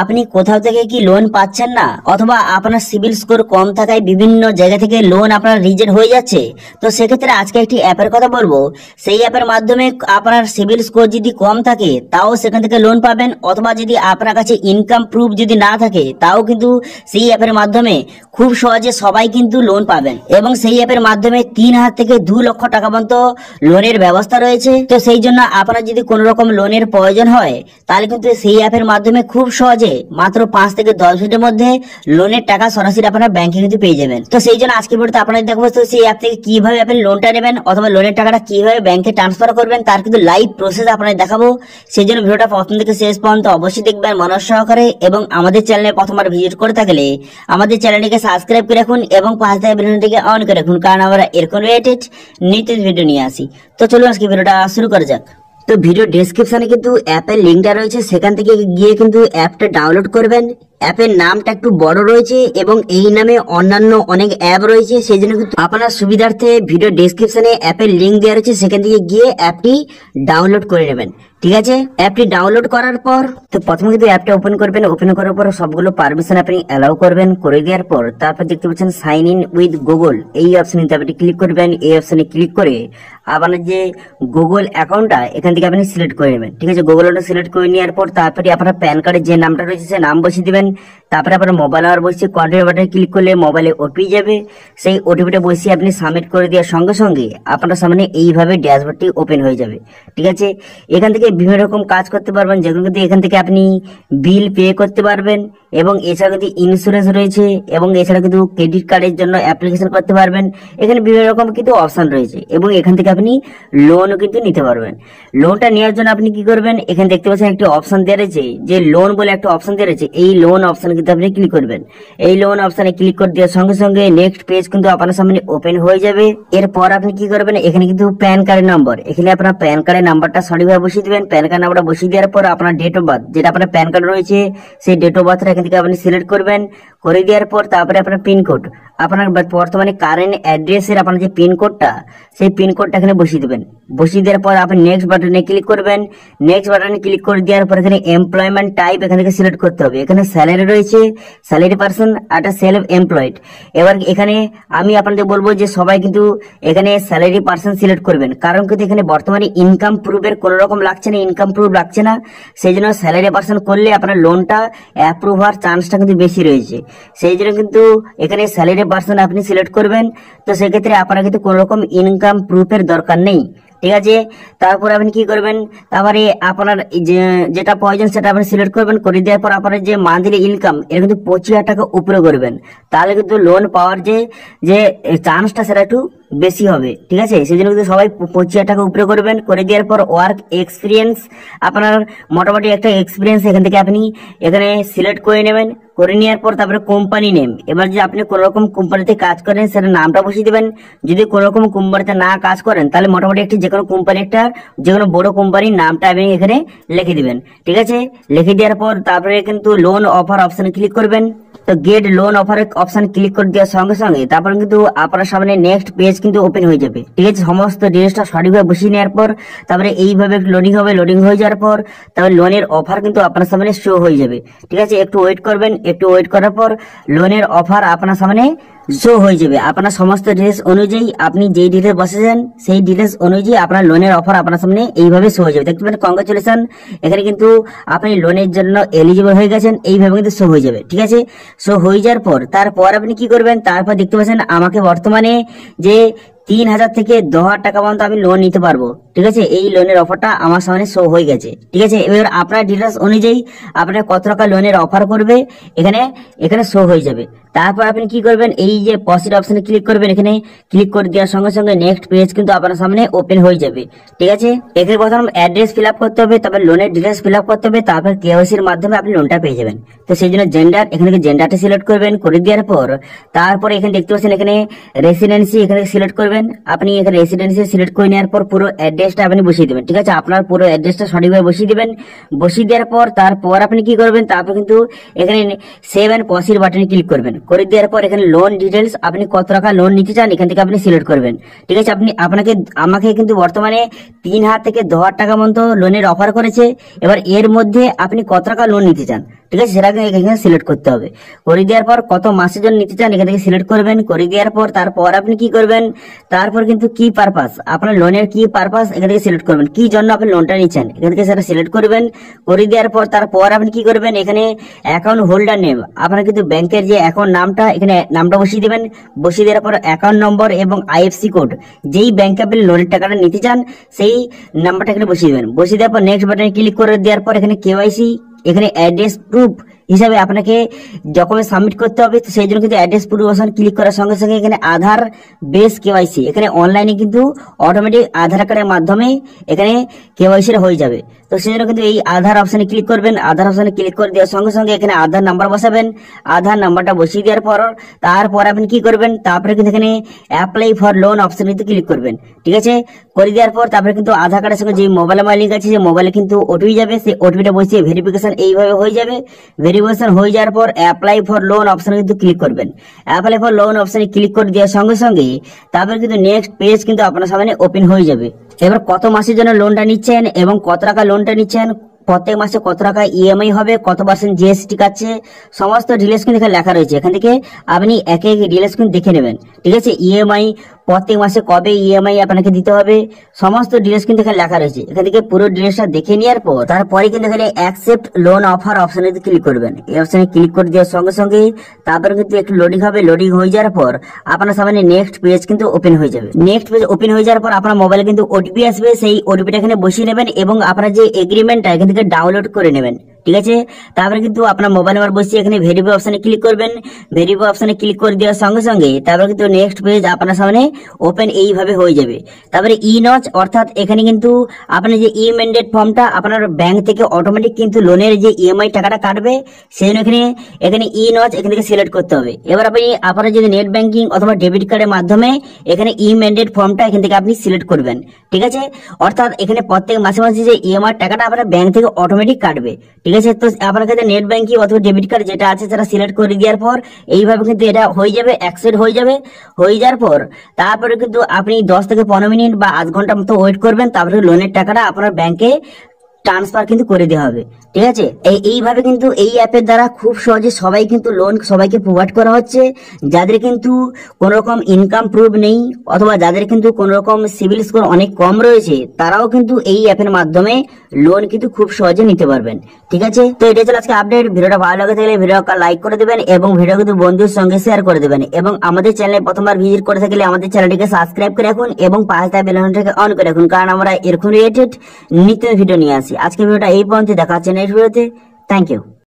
আপনি কোথাও থেকে কি লোন পাচ্ছেন না, অথবা আপনার সিবিল স্কোর কম থাকায় বিভিন্ন জায়গা থেকে লোন আপনার রিজেক্ট হয়ে যাচ্ছে, তো সেক্ষেত্রে আজকে একটি অ্যাপের কথা বলবো। সেই অ্যাপের মাধ্যমে আপনার সিবিল স্কোর যদি কম থাকে তাও সেখান থেকে লোন পাবেন, অথবা যদি আপনার কাছে ইনকাম প্রুফ যদি না থাকে তাও কিন্তু সেই অ্যাপের মাধ্যমে খুব সহজে সবাই কিন্তু লোন পাবেন। এবং সেই অ্যাপের মাধ্যমে 3,000 থেকে 2 লক্ষ টাকা পর্যন্ত লোনের ব্যবস্থা রয়েছে। তো সেই জন্য আপনার যদি কোনো রকম লোনের প্রয়োজন হয় তাহলে কিন্তু সেই অ্যাপের মাধ্যমে খুব সহজে মাত্র 5 থেকে 10 মিনিটের মধ্যে লোনের টাকা সরাসরি আপনার ব্যাংকে কিন্তু পেয়ে যাবেন। তো সেই জন্য আজকের ভিডিওতে আপনাদের দেখাবো সেই অ্যাপ থেকে কিভাবে আপনি লোনটা নেবেন, অথবা লোনের টাকাটা কিভাবে ব্যাংকে ট্রান্সফার করবেন, তার কিন্তু লাইভ প্রসেস আপনাদের দেখাবো। সেই জন্য ভিডিওটা প্রথম থেকে শেষ পর্যন্ত অবশ্যই দেখবেন মনোযোগ সহকারে, এবং আমাদের চ্যানেলে প্রথমবার ভিজিট করে থাকলে আমাদের চ্যানেলটিকে সাবস্ক্রাইব করে রাখুন এবং পাশে থাকা বেলটিকে অন করে রাখুন, কারণ আমরা এরকম রিলেটেড নিত্য ভিডিও নিয়ে আসি। তো চলুন আজকে ভিডিওটা শুরু করা যাক। তো ভিডিও ডেসক্রিপশনে কিন্তু অ্যাপের লিঙ্কটা রয়েছে, সেখান থেকে গিয়ে কিন্তু অ্যাপটা ডাউনলোড করবেন। অ্যাপের নামটা একটু বড় রয়েছে এবং এই নামে অন্যান্য অনেক অ্যাপ রয়েছে, সেই জন্য কিন্তু আপনার সুবিধার্থে ভিডিও ডেসক্রিপশনে অ্যাপের লিঙ্ক দেওয়া রয়েছে, সেখান থেকে গিয়ে অ্যাপটি ডাউনলোড করে নেবেন। ঠিক আছে, অ্যাপটি ডাউনলোড করার পর তো প্রথমে কিন্তু অ্যাপটা ওপেন করবেন। ওপেন করার পর সবগুলো পারমিশন আপনি অ্যালাউ করবেন। করে দেওয়ার পর তারপর দেখতে পাচ্ছেন সাইন ইন উইথ গুগল, এই অপশনে আপনি ক্লিক করবেন। এই অপশনে ক্লিক করে আপনার যে গুগল অ্যাকাউন্টটা এখান থেকে আপনি সিলেক্ট করে নেবেন। ঠিক আছে, গুগল অ্যাকাউন্ট সিলেক্ট করে নেওয়ার পর তারপরে আপনার প্যান কার্ডের যে নামটা রয়েছে সে নাম বসিয়ে দিবেন। তারপরে আপনার মোবাইল নাম্বার বসিয়ে কন্টিনিউ বাটনে ক্লিক করলে মোবাইলে ওটিপি যাবে। সেই ওটিপিটা বসিয়ে আপনি সাবমিট করে দেওয়ার সঙ্গে সঙ্গে আপনার সামনে এইভাবে ড্যাশবোর্ডটি ওপেন হয়ে যাবে। ঠিক আছে, এখান থেকে বিভিন্ন রকম কাজ করতে পারবেন, যেগুলো কিন্তু এখান থেকে আপনি বিল পে করতে পারবেন, এবং এছাড়া কিন্তু ইন্স্যুরেন্স রয়েছে, এবং এছাড়া কিন্তু ক্রেডিট কার্ডের জন্য অ্যাপ্লিকেশন করতে পারবেন। এখানে বিভিন্ন রকম কিন্তু অপশন রয়েছে, এবং এখান থেকে আপনি লোনও কিন্তু নিতে পারবেন। লোনটা নেওয়ার জন্য আপনি কি করবেন, এখানে দেখতে পাচ্ছেন একটি অপশন দেওয়া রয়েছে যে লোন বলে একটা অপশন দেওয়া রয়েছে। এই লোন অপশন কিন্তু আপনি ক্লিক করবেন। এই লোন অপশনে ক্লিক করে দেওয়ার সঙ্গে সঙ্গে নেক্সট পেজ কিন্তু আপনার সামনে ওপেন হয়ে যাবে। এরপর আপনি কি করবেন, এখানে কিন্তু প্যান কার্ডের নম্বর, এখানে আপনার প্যান কার্ডের নাম্বারটা সঠিকভাবে বসিয়ে দিবেন। প্যান কার্ড নাম্বারটা বসিয়ে দেওয়ার পর আপনার ডেট অফ বার্থ, যেটা আপনার প্যান কার্ড রয়েছে সেই ডেট অফ বার্থটা এখান থেকে আপনি সিলেক্ট করবেন। করে দেওয়ার পর তারপরে আপনার পিনকোড, আপনার বর্তমানে কারেন্ট অ্যাড্রেসের আপনার যে পিনকোডটা সেই পিনকোডটা এখানে বসিয়ে দেবেন। বসিয়ে দেওয়ার পর আপনি নেক্সট বাটনে ক্লিক করবেন। নেক্সট বাটনে ক্লিক করে দেওয়ার পর এখানে এমপ্লয়মেন্ট টাইপ এখান থেকে সিলেক্ট করতে হবে। এখানে স্যালারি রয়েছে, স্যালারি পারসন, আর সেলফ এমপ্লয়েড। এবার এখানে আমি আপনাদের বলবো যে সবাই কিন্তু এখানে স্যালারি পারসন সিলেক্ট করবেন, কারণ কিন্তু এখানে বর্তমানে ইনকাম প্রুফের কোনো রকম লাগছে না, ইনকাম প্রুফ লাগছে না। সেই জন্য স্যালারি পারসন করলে আপনার লোনটা অ্যাপ্রুভ হওয়ার চান্সটা কিন্তু বেশি রয়েছে। সেই জন্য কিন্তু এখানে স্যালারি পারসন আপনি সিলেক্ট করবেন। তো সেক্ষেত্রে আপনার কিন্তু কোনো রকম ইনকাম প্রুফের দরকার নেই। ঠিক আছে, তারপর আপনি কি করবেন, তারপরে আপনার যেটা প্রয়োজন সেটা আপনি সিলেক্ট করবেন। করে দেওয়ার পর আপনার যে মান্থলি ইনকাম এটা কিন্তু 25,000 টাকা উপরে করবেন, তাহলে কিন্তু লোন পাওয়ার যে চান্সটা সেটা একটু বেশি হবে। ঠিক আছে, সেই জন্য কিন্তু সবাই 25,000 টাকা উপরে করবেন। করে দেওয়ার পর ওয়ার্ক এক্সপিরিয়েন্স, আপনার মোটামুটি একটা এক্সপিরিয়েন্স এখান থেকে আপনি এখানে সিলেক্ট করে নেবেন। করে নেওয়ার পর তারপরে কোম্পানি নেম, এবার যে আপনি কোন রকম কোম্পানিতে কাজ করেন সেটা নামটা বসিয়ে দিবেন। যদি কোন রকম কোম্পানিতে না কাজ করেন তাহলে মোটামুটি একটি যেকোনো কোম্পানি, একটা যেকোনো বড় কোম্পানির নামটা আপনি এখানে লিখে দিবেন। ঠিক আছে, লিখে দেওয়ার পর তারপরে কিন্তু লোন অফার অপশনে ক্লিক করবেন। তো get loan offer option click করে দেওয়ার সঙ্গে সঙ্গে তারপর কিন্তু আপনার সামনে নেক্সট পেজ কিন্তু ওপেন হয়ে যাবে। ঠিক আছে, সমস্ত ডিটেলসটা সঠিকভাবে বসিয়ে নেওয়ার পর তারপরে এইভাবে লোডিং হবে। লোডিং হয়ে যাওয়ার পর তারপরে লোনের অফার কিন্তু আপনার সামনে শো হয়ে যাবে। ঠিক আছে, একটু ওয়েট করবেন। একটু ওয়েট করার পর লোনের অফার আপনার সামনে শো হয়ে যাবে। আপনার সমস্ত ডিটেলস অনুযায়ী আপনি যেই ডিটেলস বসেছেন সেই ডিটেলস অনুযায়ী আপনার লোনের অফার আপনার সামনে এইভাবে শো হয়ে যাবে। দেখতে পাবেন কংগ্রাচুলেশন, এখানে কিন্তু আপনি লোনের জন্য এলিজিবল হয়ে গেছেন, এইভাবে কিন্তু শো হয়ে যাবে। ঠিক আছে, শো হয়ে যাওয়ার পর তারপর আপনি কি করবেন, তারপর দেখতে পাচ্ছেন আমাকে বর্তমানে যে 3,000 থেকে 10,000 টাকা পর্যন্ত আমি লোন নিতে পারবো। ঠিক আছে, এই লোনের অফারটা আমার সামনে শো হয়ে গেছে। ঠিক আছে, এবার আপনার ডিটেলস অনুযায়ী আপনার কত টাকা লোনের অফার করবে এখানে শো হয়ে যাবে। তারপর আপনি কি করবেন, এই যে প্রসিড অপশনে ক্লিক করবেন। এখানে ক্লিক করে দেওয়ার সঙ্গে সঙ্গে নেক্সট পেজ কিন্তু আপনার সামনে ওপেন হয়ে যাবে। ঠিক আছে, এখানে প্রথম অ্যাড্রেস ফিল আপ করতে হবে, তারপর লোনের ডিটেলস ফিল আপ করতে হবে, তারপর কেওয়াইসির মাধ্যমে আপনি লোনটা পেয়ে যাবেন। তো সেই জন্য জেন্ডার, এখানে জেন্ডারটা সিলেক্ট করবেন। করে দেওয়ার পর তারপরে এখানে দেখতে পাচ্ছেন এখানে রেসিডেন্সি এখানে সিলেক্ট করবেন। আপনি এখানে রেসিডেন্সি সিলেক্ট করে নেওয়ার পর পুরো অ্যাড্রেস অ্যাড্রেসটা আপনি বসিয়ে দেবেন। ঠিক আছে, আপনার পুরো অ্যাড্রেসটা সঠিকভাবে বসিয়ে দিবেন। বসিয়ে দেওয়ার পর তারপর আপনি কি করবেন, তারপর কিন্তু এখানে সেভ অ্যান্ড প্রসিড বাটনে ক্লিক করবেন। করে দেওয়ার পর এখানে লোন ডিটেলস, আপনি কত টাকা লোন নিতে চান এখান থেকে আপনি সিলেক্ট করবেন। ঠিক আছে, আমাকে কিন্তু বর্তমানে 3,000 থেকে 10,000 টাকা মতো লোনের অফার করেছে। এবার এর মধ্যে আপনি কত টাকা লোন নিতে চান, ঠিক আছে, সেটাকে এখানে সিলেক্ট করতে হবে। করে দেওয়ার পর কত মাসের জন্য নিতে চান এখান থেকে সিলেক্ট করবেন। করে দেওয়ার পর তারপর আপনি কি করবেন, তারপর কিন্তু কি পারপাস, আপনার লোনের কি পারপাস এখান থেকে সিলেক্ট করবেন, কি জন্য আপনি লোনটা নিচ্ছেন এখান থেকে সেটা সিলেক্ট করবেন। করে দেওয়ার পর তারপর আপনি কি করবেন, এখানে অ্যাকাউন্ট হোল্ডার নেম, আপনার কিন্তু ব্যাংকের যে অ্যাকাউন্ট নামটা এখানে নামটা বসিয়ে দেবেন। বসিয়ে দেওয়ার পর অ্যাকাউন্ট নম্বর এবং আইএফসি কোড, যেই ব্যাংকে আপনি লোনের টাকাটা নিতে চান সেই নাম্বারটা এখানে বসিয়ে দেবেন। বসিয়ে দেওয়ার পর নেক্সট বাটনে ক্লিক করে দেওয়ার পর এখানে কেওয়াইসি, এখানে অ্যাড্রেস প্রুফ হিসাবে আপনাকে ডকুমেন্ট সাবমিট করতে হবে। তো সেই জন্য কিন্তু অ্যাড্রেস প্রুফ অপশন ক্লিক করার সঙ্গে সঙ্গে এখানে আধার বেস কেওয়াইসি, এখানে অনলাইনে কিন্তু অটোমেটিক আধার কার্ডের মাধ্যমে এখানে কেওয়াইসি হয়ে যাবে। তো সেই জন্য কিন্তু এই আধার অপশনে ক্লিক করবেন। আধার অপশনে ক্লিক করে দেওয়ার সঙ্গে সঙ্গে এখানে আধার নাম্বার বসাবেন। আধার নাম্বারটা বসিয়ে দেওয়ার পর তারপর আপনি কি করবেন, তারপরে কিন্তু এখানে অ্যাপ্লাই ফর লোন অপশনে কিন্তু ক্লিক করবেন। ঠিক আছে, করে দেওয়ার পর তারপরে কিন্তু আধার কার্ডের সঙ্গে যে মোবাইল নাম্বার লিঙ্ক আছে সেই মোবাইলে কিন্তু ওটিপি যাবে, সেই ওটিপিটা বসিয়ে ভেরিফিকেশন এইভাবে হয়ে যাবে। ভেরিফিকেশন হয়ে যাওয়ার পর অ্যাপ্লাই ফর লোন অপশনে কিন্তু ক্লিক করবেন। অ্যাপ্লাই ফর লোন অপশনে ক্লিক করে দেওয়ার সঙ্গে সঙ্গে তারপরে কিন্তু নেক্সট পেজ কিন্তু আপনার সামনে ওপেন হয়ে যাবে। এবার কত মাসের জন্য লোনটা নিচ্ছেন এবং কত টাকা লোনটা নিচ্ছেন, প্রত্যেক মাসে কত টাকা ইএমআই হবে, কত পার্সেন্ট জিএসটি কাটছে, সমস্ত ডিটেইলস কিন্তু এখানে লেখা রয়েছে। এখান থেকে আপনি এক এক ডিটেইলস কিন্তু দেখে নেবেন। ঠিক আছে, ইএমআই প্রত্যেক মাসে কবে ইএমআই আপনাকে দিতে হবে, সমস্ত ডিটেইলস কিন্তু এখানে লেখা রয়েছে। এখান থেকে পুরো ডিটেইলসটা দেখে নেওয়ার পর তারপরে কিন্তু এখানে অ্যাকসেপ্ট লোন অফার অপশনে ক্লিক করবেন। এই অপশনে ক্লিক করে দেওয়ার সঙ্গে সঙ্গে তারপরে কিন্তু একটু লোডিং হবে। লোডিং হয়ে যাওয়ার পর আপনার সামনে নেক্সট পেজ কিন্তু ওপেন হয়ে যাবে। নেক্সট পেজ ওপেন হয়ে যাওয়ার পর আপনার মোবাইলে কিন্তু ওটিপি আসবে, সেই ওটিপিটা এখানে বসিয়ে নেবেন এবং আপনার যে এগ্রিমেন্টটা এখান থেকে ডাউনলোড করে নেবেন। ঠিক আছে, তারপরে কিন্তু আপনার মোবাইল নাম্বার বসিয়ে এখানে ভেরিফাই অপশনে ক্লিক করবেন। ভেরিফাই অপশনে ক্লিক করে দেওয়ার সঙ্গে সঙ্গে তারপরে কিন্তু নেক্সট পেজ আপনার সামনে ওপেন এইভাবে হয়ে যাবে। তারপরে ই নচ, অর্থাৎ এখানে কিন্তু আপনার যে ই ম্যান্ডেট ফর্মটা আপনার ব্যাংক থেকে অটোমেটিক কিন্তু লোনের যে ইএমআই টাকাটা কাটবে, সেই জন্য এখানে ই নচ এখান থেকে সিলেক্ট করতে হবে। এবার আপনি আপনার যদি নেট ব্যাংকিং অথবা ডেবিট কার্ডের মাধ্যমে এখানে ই ম্যান্ডেট ফর্মটা এখান থেকে আপনি সিলেক্ট করবেন। ঠিক আছে, অর্থাৎ এখানে প্রত্যেক মাসে মাসে যে ইএমআই টাকাটা আপনার ব্যাংক থেকে অটোমেটিক কাটবে। ঠিক আছে, তো আপনার কাছে নেট ব্যাংকিং অথবা ডেবিট কার্ড যেটা আছে সেটা সিলেক্ট করে দেওয়ার পর এইভাবে কিন্তু এটা হয়ে যাবে, অ্যাকসেপ্ট হয়ে যাবে। হয়ে যাওয়ার পর তারপরে কিন্তু আপনি 10 থেকে 15 মিনিট বা আধ ঘন্টা মতো ওয়েট করবেন। তারপরে লোনের টাকাটা আপনার ব্যাংকে ট্রান্সফার কিন্তু করে দেওয়া হবে। ঠিক আছে, এইভাবে কিন্তু এই অ্যাপের দ্বারা খুব সহজে সবাই কিন্তু লোন সবাইকে প্রোভাইড করা হচ্ছে। যাদের কিন্তু কোন রকম ইনকাম প্রুফ নেই অথবা যাদের কিন্তু কোন রকম সিভিল স্কোর অনেক কম রয়েছে, তারাও কিন্তু এই অ্যাপের মাধ্যমে লোন কিন্তু খুব সহজে নিতে পারবেন। ঠিক আছে, তো এটা ছিল আজকে আপডেট। ভিডিওটা ভালো লাগে থাকলে ভিডিওটা লাইক করে দেবেন এবং ভিডিও কিন্তু বন্ধুদের সঙ্গে শেয়ার করে দেবেন এবং আমাদের চ্যানেলে প্রথমবার ভিজিট করে থাকলে আমাদের চ্যানেলটিকে সাবস্ক্রাইব করে রাখুন এবং পাশে থাকা বেল আইকনটাকে অন করে রাখুন, কারণ আমরা এরকম রিলেটেড নিত্য ভিডিও নিয়ে আসি। আজকে ভিডিওটা এই পর্যন্ত, দেখা হচ্ছে নেক্সট ভিডিওতে। Thank you.